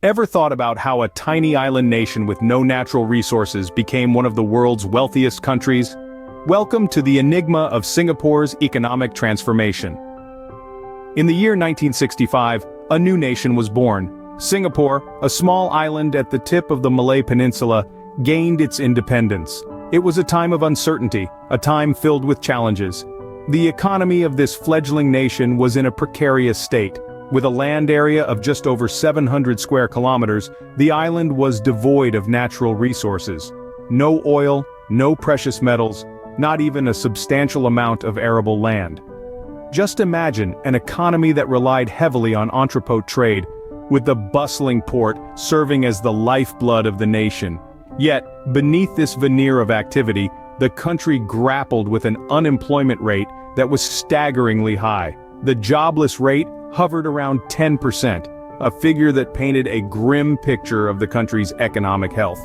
Ever thought about how a tiny island nation with no natural resources became one of the world's wealthiest countries? Welcome to the enigma of Singapore's economic transformation. In the year 1965, a new nation was born. Singapore, a small island at the tip of the Malay Peninsula, gained its independence. It was a time of uncertainty, a time filled with challenges. The economy of this fledgling nation was in a precarious state. With a land area of just over 700 square kilometers, the island was devoid of natural resources. No oil, no precious metals, not even a substantial amount of arable land. Just imagine an economy that relied heavily on entrepot trade, with the bustling port serving as the lifeblood of the nation. Yet, beneath this veneer of activity, the country grappled with an unemployment rate that was staggeringly high. The jobless rate hovered around 10%, a figure that painted a grim picture of the country's economic health.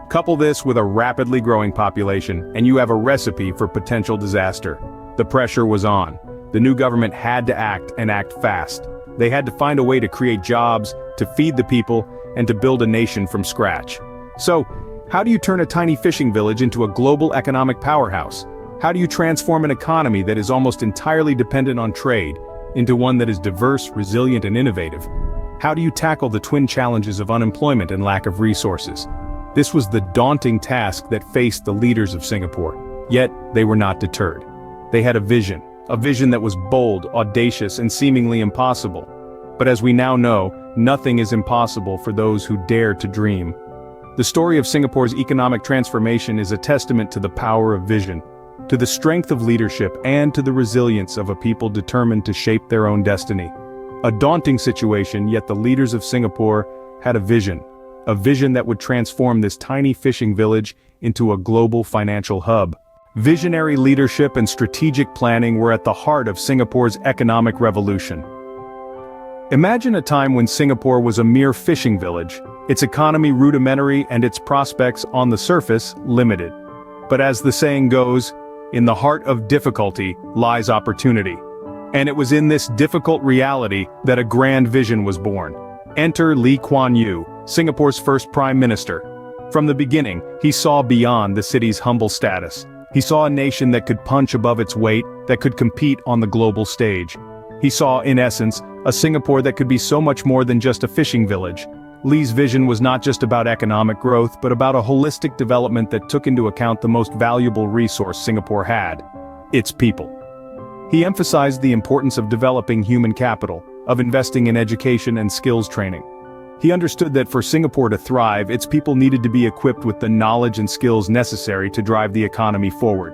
Couple this with a rapidly growing population, and you have a recipe for potential disaster. The pressure was on. The new government had to act, and act fast. They had to find a way to create jobs, to feed the people, and to build a nation from scratch. So, how do you turn a tiny fishing village into a global economic powerhouse? How do you transform an economy that is almost entirely dependent on trade into one that is diverse, resilient, and innovative? How do you tackle the twin challenges of unemployment and lack of resources? This was the daunting task that faced the leaders of Singapore. Yet, they were not deterred. They had a vision that was bold, audacious, and seemingly impossible. But as we now know, nothing is impossible for those who dare to dream. The story of Singapore's economic transformation is a testament to the power of vision, to the strength of leadership, and to the resilience of a people determined to shape their own destiny. A daunting situation, yet the leaders of Singapore had a vision that would transform this tiny fishing village into a global financial hub. Visionary leadership and strategic planning were at the heart of Singapore's economic revolution. Imagine a time when Singapore was a mere fishing village, its economy rudimentary and its prospects on the surface limited. But as the saying goes, in the heart of difficulty lies opportunity. And it was in this difficult reality that a grand vision was born. Enter Lee Kuan Yew, Singapore's first Prime Minister. From the beginning, he saw beyond the city's humble status. He saw a nation that could punch above its weight, that could compete on the global stage. He saw, in essence, a Singapore that could be so much more than just a fishing village. Lee's vision was not just about economic growth, but about a holistic development that took into account the most valuable resource Singapore had: its people. He emphasized the importance of developing human capital, of investing in education and skills training. He understood that for Singapore to thrive, its people needed to be equipped with the knowledge and skills necessary to drive the economy forward.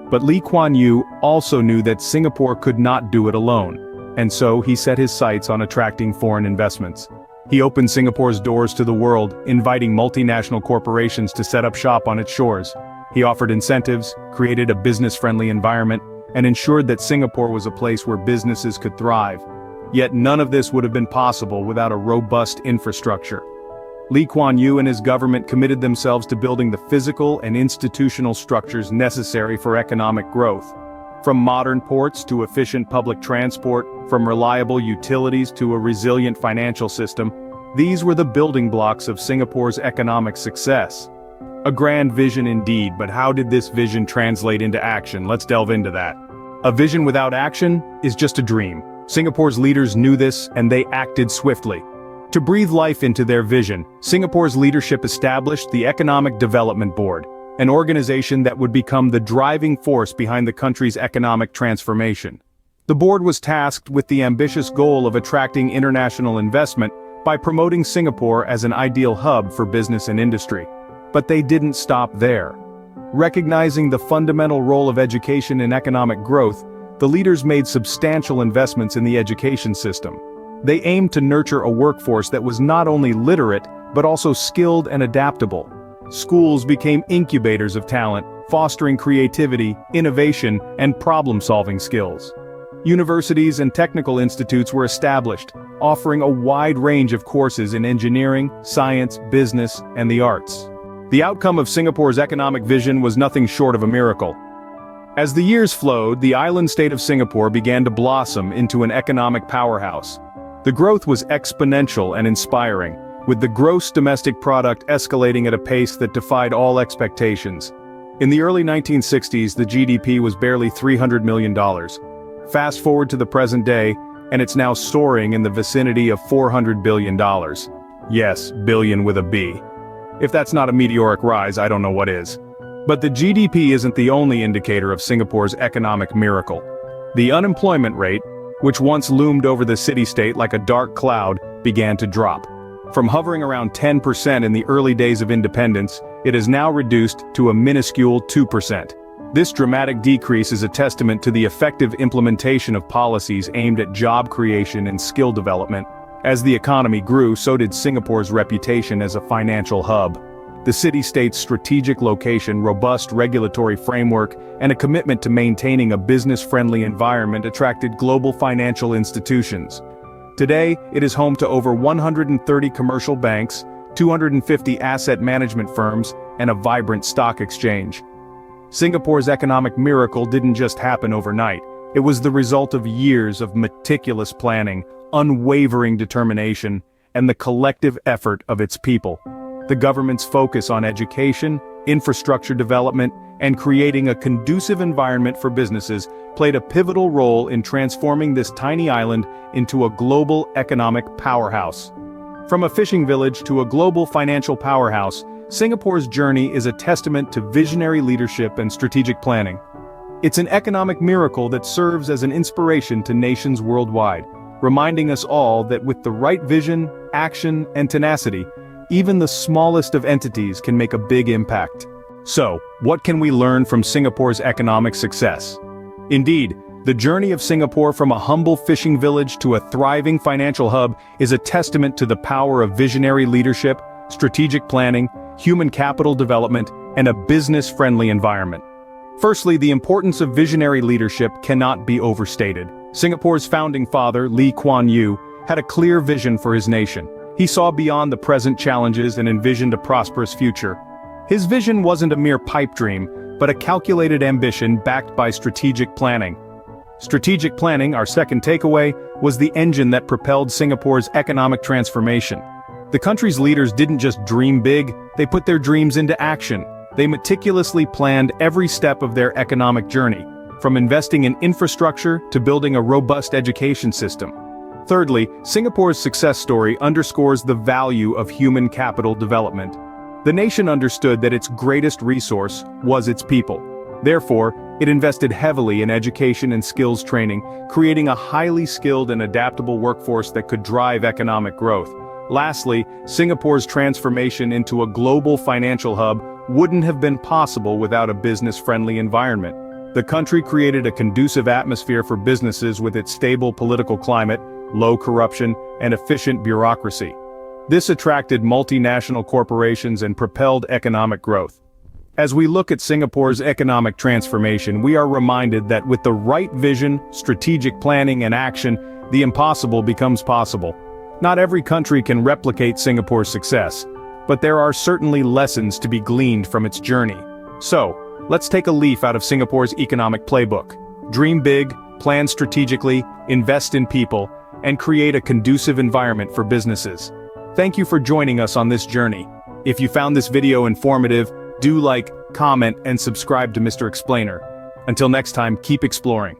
But Lee Kuan Yew also knew that Singapore could not do it alone, and so he set his sights on attracting foreign investments. He opened Singapore's doors to the world, inviting multinational corporations to set up shop on its shores. He offered incentives, created a business-friendly environment, and ensured that Singapore was a place where businesses could thrive. Yet none of this would have been possible without a robust infrastructure. Lee Kuan Yew and his government committed themselves to building the physical and institutional structures necessary for economic growth. From modern ports to efficient public transport, from reliable utilities to a resilient financial system, these were the building blocks of Singapore's economic success. A grand vision indeed, but how did this vision translate into action? Let's delve into that. A vision without action is just a dream. Singapore's leaders knew this, and they acted swiftly. To breathe life into their vision, Singapore's leadership established the Economic Development Board, an organization that would become the driving force behind the country's economic transformation. The board was tasked with the ambitious goal of attracting international investment by promoting Singapore as an ideal hub for business and industry. But they didn't stop there. Recognizing the fundamental role of education in economic growth, the leaders made substantial investments in the education system. They aimed to nurture a workforce that was not only literate, but also skilled and adaptable. Schools became incubators of talent, fostering creativity, innovation, and problem-solving skills. Universities and technical institutes were established, offering a wide range of courses in engineering, science, business, and the arts. The outcome of Singapore's economic vision was nothing short of a miracle. As the years flowed, the island state of Singapore began to blossom into an economic powerhouse. The growth was exponential and inspiring, with the gross domestic product escalating at a pace that defied all expectations. In the early 1960s, the GDP was barely $300 million. Fast forward to the present day, and it's now soaring in the vicinity of $400 billion. Yes, billion with a B. If that's not a meteoric rise, I don't know what is. But the GDP isn't the only indicator of Singapore's economic miracle. The unemployment rate, which once loomed over the city-state like a dark cloud, began to drop. From hovering around 10% in the early days of independence, it is now reduced to a minuscule 2%. This dramatic decrease is a testament to the effective implementation of policies aimed at job creation and skill development. As the economy grew, so did Singapore's reputation as a financial hub. The city-state's strategic location, robust regulatory framework, and a commitment to maintaining a business-friendly environment attracted global financial institutions. Today, it is home to over 130 commercial banks, 250 asset management firms, and a vibrant stock exchange. Singapore's economic miracle didn't just happen overnight. It was the result of years of meticulous planning, unwavering determination, and the collective effort of its people. The government's focus on education, infrastructure development, and creating a conducive environment for businesses played a pivotal role in transforming this tiny island into a global economic powerhouse. From a fishing village to a global financial powerhouse, Singapore's journey is a testament to visionary leadership and strategic planning. It's an economic miracle that serves as an inspiration to nations worldwide, reminding us all that with the right vision, action, and tenacity, even the smallest of entities can make a big impact. So, what can we learn from Singapore's economic success? Indeed, the journey of Singapore from a humble fishing village to a thriving financial hub is a testament to the power of visionary leadership, strategic planning, human capital development, and a business-friendly environment. Firstly, the importance of visionary leadership cannot be overstated. Singapore's founding father, Lee Kuan Yew, had a clear vision for his nation. He saw beyond the present challenges and envisioned a prosperous future. His vision wasn't a mere pipe dream, but a calculated ambition backed by strategic planning. Strategic planning, our second takeaway, was the engine that propelled Singapore's economic transformation. The country's leaders didn't just dream big, they put their dreams into action. They meticulously planned every step of their economic journey, from investing in infrastructure to building a robust education system. Thirdly, Singapore's success story underscores the value of human capital development. The nation understood that its greatest resource was its people. Therefore, it invested heavily in education and skills training, creating a highly skilled and adaptable workforce that could drive economic growth. Lastly, Singapore's transformation into a global financial hub wouldn't have been possible without a business-friendly environment. The country created a conducive atmosphere for businesses with its stable political climate, low corruption, and efficient bureaucracy. This attracted multinational corporations and propelled economic growth. As we look at Singapore's economic transformation, we are reminded that with the right vision, strategic planning, and action, the impossible becomes possible. Not every country can replicate Singapore's success, but there are certainly lessons to be gleaned from its journey. So, let's take a leaf out of Singapore's economic playbook. Dream big, plan strategically, invest in people, and create a conducive environment for businesses. Thank you for joining us on this journey. If you found this video informative, do like, comment, and subscribe to Mr. Explainer. Until next time, keep exploring.